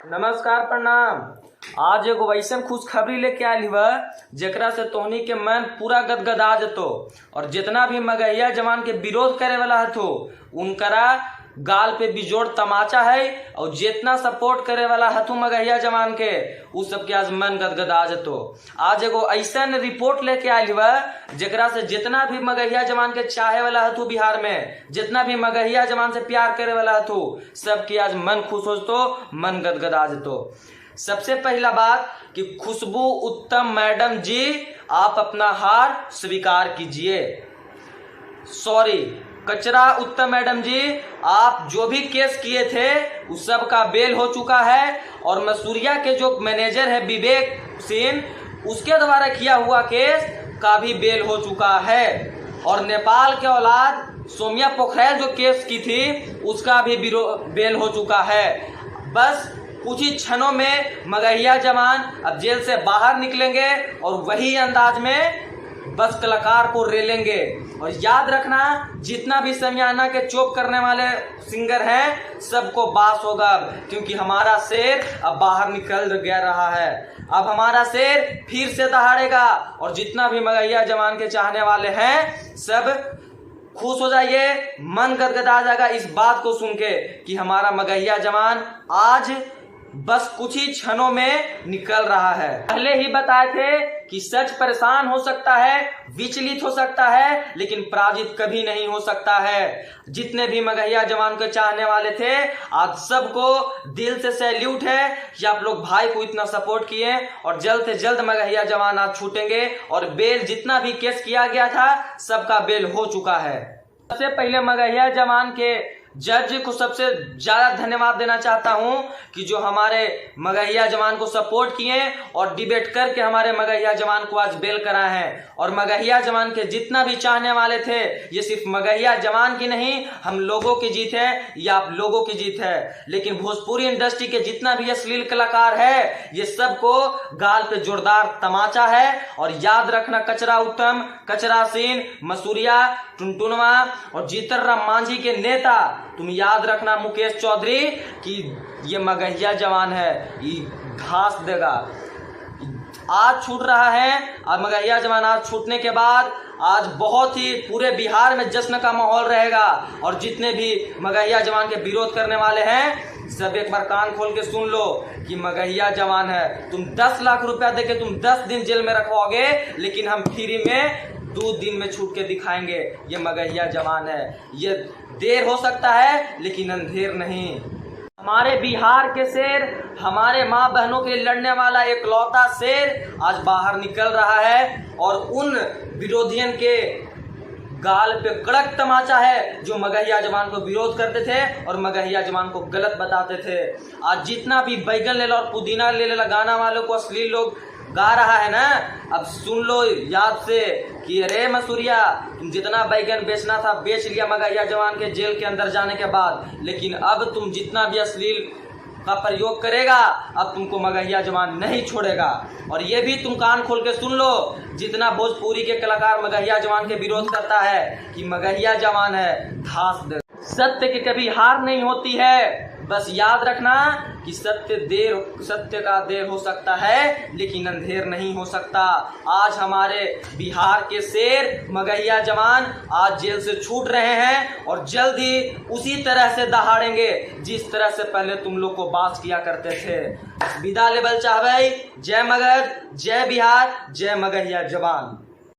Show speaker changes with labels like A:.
A: नमस्कार प्रणाम। आज एगो वैसन खुशखबरी लेके आयल हुआ जेकरा से तोहनी के मन पूरा गदगदा जतो और जितना भी मगहिया जवान के विरोध करे वाला हथो उनकरा गाल पे बिजोड़ तमाचा है और जितना सपोर्ट करे वाला हथो मगहिया जवान के उस सबके आज मन गदगदा जतो। आज एगो ऐसन रिपोर्ट लेके आयल हुआ जेकरा से जितना भी मगहिया जवान के चाहे वाला हथो बिहार में, जितना भी मगहिया जवान से प्यार करे वाला हथो सबके आज मन खुश हो जतो, मन गदगदा जतो। सबसे पहला बात कि खुशबू उत्तम मैडम जी आप अपना हार स्वीकार कीजिए। सॉरी, कचरा उत्तम मैडम जी आप जो भी केस किए थे उस सब का बेल हो चुका है और मसूरिया के जो मैनेजर है विवेक सिंह उसके द्वारा किया हुआ केस का भी बेल हो चुका है और नेपाल के औलाद सोमिया पोखरेल जो केस की थी उसका भी बेल हो चुका है। बस कुछ ही क्षणों में मगहिया जवान अब जेल से बाहर निकलेंगे और वही अंदाज में बस कलाकार को रेलेंगे। और याद रखना जितना भी समियाना के चोप करने वाले सिंगर हैं सबको बास होगा, क्योंकि हमारा शेर अब बाहर निकल गया रहा है। अब हमारा शेर फिर से दहाड़ेगा और जितना भी मगहिया जवान के चाहने वाले हैं सब खुश हो जाइए, मन गदगदा जाएगा इस बात को सुन के कि हमारा मगहिया जवान आज बस कुछ ही क्षणों में निकल रहा है। पहले ही बताए थे कि सच परेशान हो सकता है, विचलित हो सकता है, लेकिन पराजित कभी नहीं हो सकता है। जितने भी मगहिया जवान को चाहने वाले थे आज सबको दिल से सैल्यूट है कि आप लोग भाई को इतना सपोर्ट किए और जल्द से जल्द मगहिया जवान आज छूटेंगे और बेल जितना भी केस किया गया था सबका बेल हो चुका है। सबसे पहले मगहिया जवान के जज को सबसे ज्यादा धन्यवाद देना चाहता हूं कि जो हमारे मगहिया जवान को सपोर्ट किए और डिबेट करके हमारे मगहिया जवान को आज बेल कराए हैं। और मगहिया जवान के जितना भी चाहने वाले थे, ये सिर्फ मगहिया जवान की नहीं हम लोगों की जीत है, ये आप लोगों की जीत है। लेकिन भोजपुरी इंडस्ट्री के जितना भी अश्लील कलाकार है ये सबको गाल पे जोरदार तमाचा है। और याद रखना कचरा उत्तम, कचरा सीन, मसूरिया, टुनटुनवा और जीतनराम मांझी के नेता तुम याद रखना मुकेश चौधरी कि ये मगहिया जवान है, ये घास देगा। आज छूट रहा है और मगहिया जवान आज छूटने के बाद आज बहुत ही पूरे बिहार में जश्न का माहौल रहेगा। और जितने भी मगहिया जवान के विरोध करने वाले हैं सब एक बार कान खोल के सुन लो कि मगहिया जवान है। तुम 10 लाख रुपया देके तुम 10 दिन जेल में रखोगे, लेकिन हम फ्री में 2 दिन में छूट के दिखाएंगे। ये मगहिया जवान है। ये देर हो सकता है लेकिन अंधेर नहीं। हमारे बिहार के शेर, हमारे माँ बहनों के लिए लड़ने वाला एक लौता शेर आज बाहर निकल रहा है और उन विरोधियन के गाल पे कड़क तमाचा है जो मगहिया जवान को विरोध करते थे और मगहिया जवान को गलत बताते थे। आज जितना भी बैगन ले लो और पुदीना ले लो गाना वालों को अश्लील लोग गा रहा है ना, अब सुन लो याद से कि अरे मसूरिया तुम जितना बैगन बेचना था बेच लिया मगहिया जवान के जेल के अंदर जाने के बाद, लेकिन अब तुम जितना भी अश्लील का प्रयोग करेगा अब तुमको मगहिया जवान नहीं छोड़ेगा। और ये भी तुम कान खोल के सुन लो जितना भोजपुरी के कलाकार मगहिया जवान के विरोध करता है कि मगहिया जवान है घास दे। सत्य की कभी हार नहीं होती है। बस याद रखना कि सत्य का देर हो सकता है लेकिन अंधेर नहीं हो सकता। आज हमारे बिहार के शेर मगहिया जवान आज जेल से छूट रहे हैं और जल्द ही उसी तरह से दहाड़ेंगे जिस तरह से पहले तुम लोग को बात किया करते थे। विदा लेवल चाहबे। जय मगध, जय बिहार, जय मगहिया जवान।